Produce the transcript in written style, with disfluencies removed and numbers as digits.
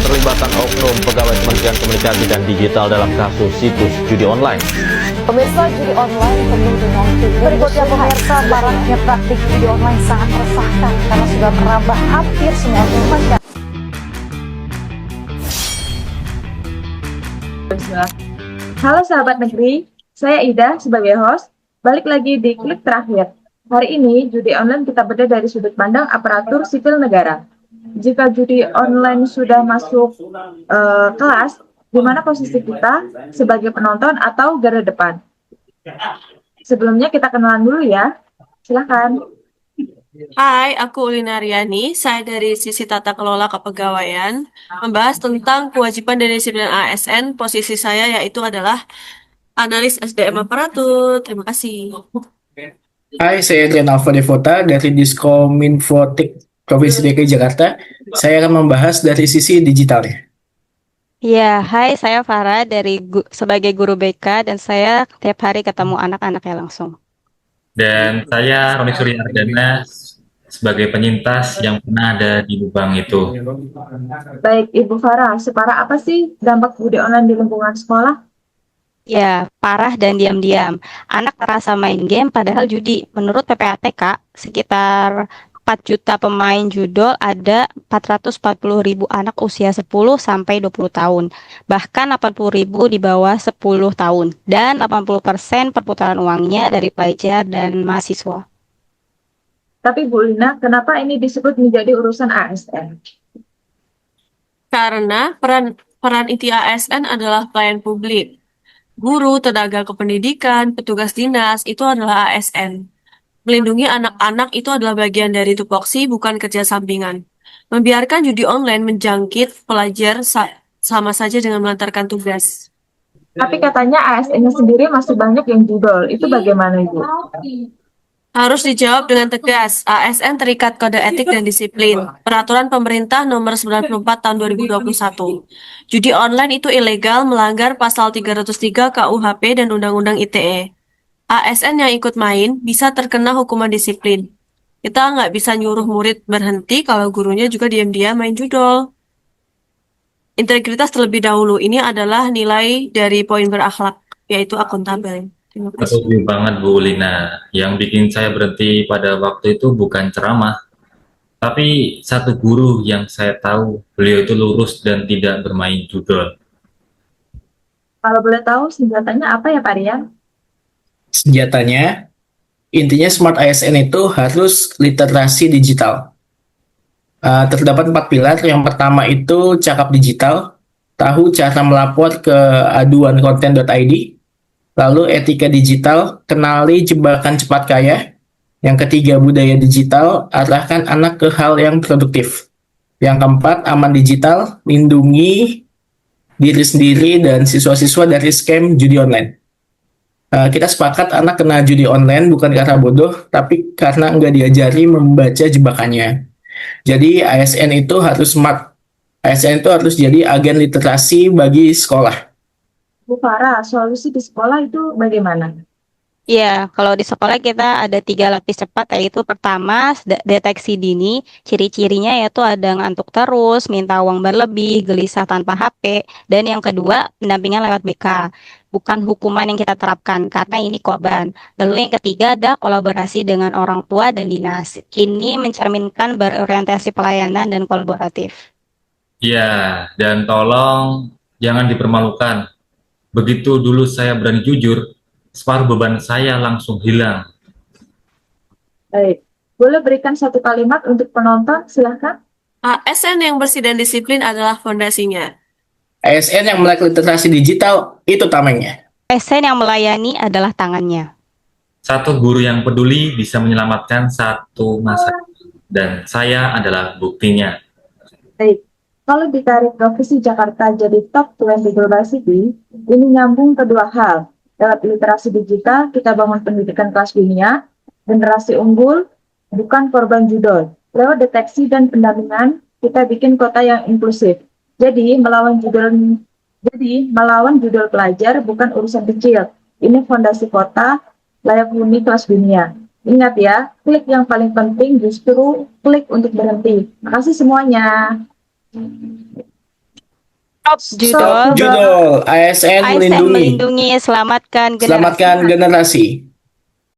keterlibatan oknum pegawai Kementerian Komunikasi dan Digital dalam kasus situs judi online. Pemirsa, judi online penuh dengan tipu. Berikutnya pemirsa, maraknya praktik judi online sangat meresahkan karena sudah merambah hampir semua masyarakat. Halo sahabat negeri, saya Ida sebagai host. Balik lagi di Klik Terakhir. Hari ini judi online kita bedah dari sudut pandang aparatur sipil negara. Jika judi online sudah masuk kelas, di mana posisi kita sebagai penonton atau garda depan? Sebelumnya kita kenalan dulu ya. Silakan. Hai, aku Ulina Riani. Saya dari sisi tata kelola kepegawaian, membahas tentang kewajiban dan disiplin ASN. Posisi saya yaitu adalah analis SDM aparatur. Terima kasih. Hai, saya Adrian Alfa Devota dari Diskominfotik Provinsi DKI Jakarta. Saya akan membahas dari sisi digitalnya. Ya, hai, saya Farah sebagai guru BK dan saya tiap hari ketemu anak-anaknya langsung. Dan saya Roni Surya Ardana sebagai penyintas yang pernah ada di lubang itu. Baik, Ibu Farah, separah apa sih dampak judi online di lingkungan sekolah? Ya, parah dan diam-diam. Anak terasa main game padahal judi. Menurut PPATK, sekitar 4 juta pemain judol, ada 440.000 anak usia 10 sampai 20 tahun. Bahkan 80.000 di bawah 10 tahun. Dan 80% perputaran uangnya dari pelajar dan mahasiswa. Tapi Bu Lina, kenapa ini disebut menjadi urusan ASN? Karena peran inti ASN adalah pelayan publik. Guru, tenaga kependidikan, petugas dinas, itu adalah ASN. Melindungi anak-anak itu adalah bagian dari tupoksi, bukan kerja sampingan. Membiarkan judi online menjangkit pelajar sama saja dengan melantarkan tugas. Tapi katanya ASN-nya sendiri masih banyak yang judol. Itu bagaimana, Ibu? Harus dijawab dengan tegas. ASN terikat kode etik dan disiplin. Peraturan pemerintah nomor 94 tahun 2021. Judi online itu ilegal, melanggar pasal 303 KUHP dan Undang-Undang ITE. ASN yang ikut main bisa terkena hukuman disiplin. Kita nggak bisa nyuruh murid berhenti kalau gurunya juga diam-diam main judol. Integritas terlebih dahulu. Ini adalah nilai dari poin berakhlak, yaitu akuntabel. Terima kasih. Setuju banget Bu Lina. Yang bikin saya berhenti pada waktu itu bukan ceramah, tapi satu guru yang saya tahu beliau itu lurus dan tidak bermain judol. Kalau boleh tahu senjatanya apa ya, Pak Rian? Senjatanya, intinya Smart ASN itu harus literasi digital. Terdapat 4 pilar. Yang pertama itu cakap digital, tahu cara melapor ke aduankonten.id, lalu etika digital, kenali jebakan cepat kaya. Yang ketiga, budaya digital, arahkan anak ke hal yang produktif. Yang keempat, aman digital, lindungi diri sendiri dan siswa-siswa dari scam judi online. Kita sepakat anak kena judi online bukan karena bodoh, tapi karena nggak diajari membaca jebakannya. Jadi ASN itu harus smart. ASN itu harus jadi agen literasi bagi sekolah. Bu Farah, solusi di sekolah itu bagaimana? Ya, kalau di sekolah kita ada 3 lapis cepat, yaitu pertama, deteksi dini. Ciri-cirinya yaitu ada ngantuk terus, minta uang berlebih, gelisah tanpa HP. Dan yang kedua, pendampingan lewat BK. Bukan hukuman yang kita terapkan, karena ini korban. Lalu yang ketiga ada kolaborasi dengan orang tua dan dinas. Ini mencerminkan berorientasi pelayanan dan kolaboratif. Ya, dan tolong jangan dipermalukan. Begitu dulu saya berani jujur, separuh beban saya langsung hilang. Baik, boleh berikan satu kalimat untuk penonton, silahkan. ASN yang bersih dan disiplin adalah fondasinya. ASN yang melek literasi digital itu tamengnya. ASN yang melayani adalah tangannya. Satu guru yang peduli bisa menyelamatkan satu masa, dan saya adalah buktinya. Baik, kalau ditarik Provinsi Jakarta jadi top 20 Global City, ini nyambung kedua hal. Lewat literasi digital, kita bangun pendidikan kelas dunia, generasi unggul, bukan korban judol. Lewat deteksi dan pendampingan, kita bikin kota yang inklusif. Jadi, melawan judol pelajar bukan urusan kecil. Ini fondasi kota, layak huni kelas dunia. Ingat ya, klik yang paling penting justru klik untuk berhenti. Makasih semuanya. Judul Judul ASN ASN melindungi. melindungi, selamatkan generasi. Selamatkan generasi.